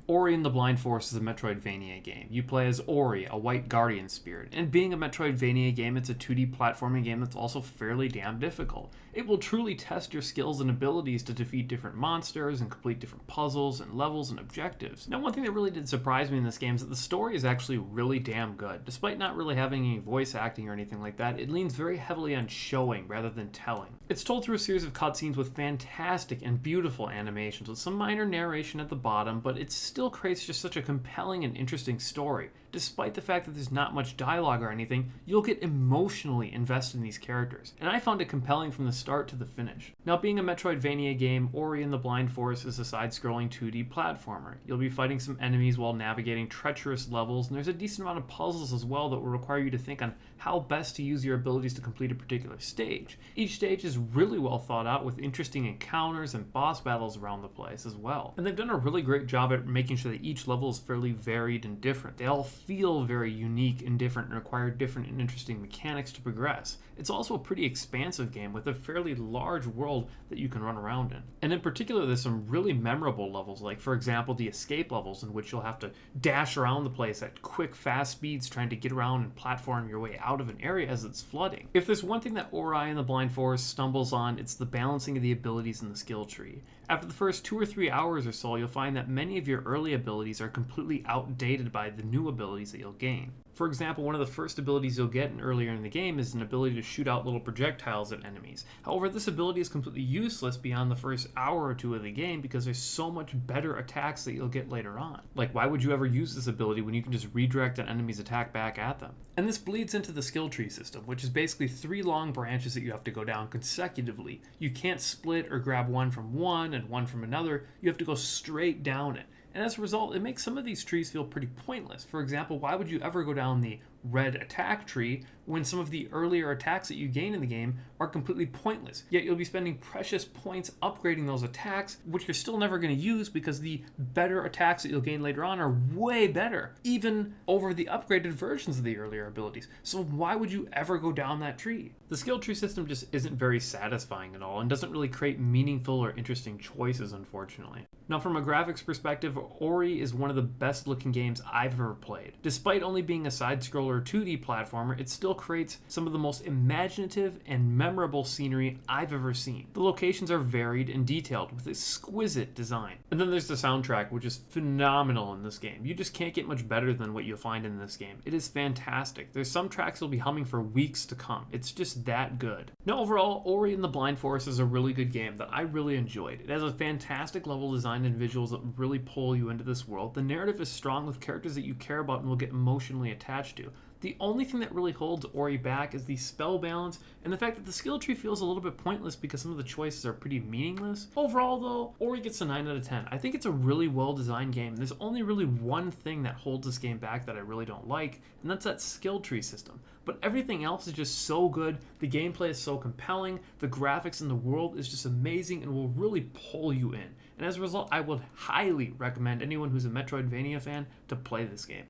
Ori and the Blind Forest is a Metroidvania game. You play as Ori, a white guardian spirit. And being a Metroidvania game, it's a 2D platforming game that's also fairly damn difficult. It will truly test your skills and abilities to defeat different monsters and complete different puzzles and levels and objectives. Now, one thing that really did surprise me in this game is that the story is actually really damn good. Despite not really having any voice acting or anything like that, it leans very heavily on showing rather than telling. It's told through a series of cutscenes with fantastic and beautiful animations, with some minor narration at the bottom, but it still creates just such a compelling and interesting story. Despite the fact that there's not much dialogue or anything, you'll get emotionally invested in these characters, and I found it compelling from the start to the finish. Now, being a Metroidvania game, Ori and the Blind Forest is a side-scrolling 2D platformer. You'll be fighting some enemies while navigating treacherous levels, and there's a decent amount of puzzles as well that will require you to think on how best to use your abilities to complete a particular stage. Each stage is really well thought out with interesting encounters and boss battles around the place as well. And they've done a really great job at making sure that each level is fairly varied and different. They all feel very unique and different and require different and interesting mechanics to progress. It's also a pretty expansive game with a fairly large world that you can run around in. And in particular, there's some really memorable levels, like for example the escape levels, in which you'll have to dash around the place at quick, fast speeds trying to get around and platform your way out of an area as it's flooding. If there's one thing that Ori and the Blind Forest stumbles on, it's the balancing of the abilities in the skill tree. After the first 2 or 3 hours or so, you'll find that many of your early abilities are completely outdated by the new abilities that you'll gain. For example, one of the first abilities you'll get earlier in the game is an ability to shoot out little projectiles at enemies. However, this ability is completely useless beyond the first hour or two of the game because there's so much better attacks that you'll get later on. Like, why would you ever use this ability when you can just redirect an enemy's attack back at them? And this bleeds into the skill tree system, which is basically 3 long branches that you have to go down consecutively. You can't split or grab one from one and one from another. You have to go straight down it. And as a result, it makes some of these trees feel pretty pointless. For example, why would you ever go down the red attack tree when some of the earlier attacks that you gain in the game are completely pointless? Yet you'll be spending precious points upgrading those attacks, which you're still never going to use because the better attacks that you'll gain later on are way better, even over the upgraded versions of the earlier abilities. So why would you ever go down that tree? The skill tree system just isn't very satisfying at all and doesn't really create meaningful or interesting choices, unfortunately. Now, from a graphics perspective, Ori is one of the best looking games I've ever played. Despite only being a side-scroller 2D platformer, it still creates some of the most imaginative and memorable scenery I've ever seen. The locations are varied and detailed with exquisite design. And then there's the soundtrack, which is phenomenal in this game. You just can't get much better than what you'll find in this game. It is fantastic. There's some tracks you'll be humming for weeks to come. It's just that good. Now, overall, Ori and the Blind Forest is a really good game that I really enjoyed. It has a fantastic level design and visuals that really pull you into this world. The narrative is strong with characters that you care about and will get emotionally attached to. The only thing that really holds Ori back is the spell balance and the fact that the skill tree feels a little bit pointless because some of the choices are pretty meaningless. Overall though, Ori gets a 9 out of 10. I think it's a really well designed game. There's only really one thing that holds this game back that I really don't like, and that's that skill tree system. But everything else is just so good, the gameplay is so compelling, the graphics in the world is just amazing and will really pull you in. And as a result, I would highly recommend anyone who's a Metroidvania fan to play this game.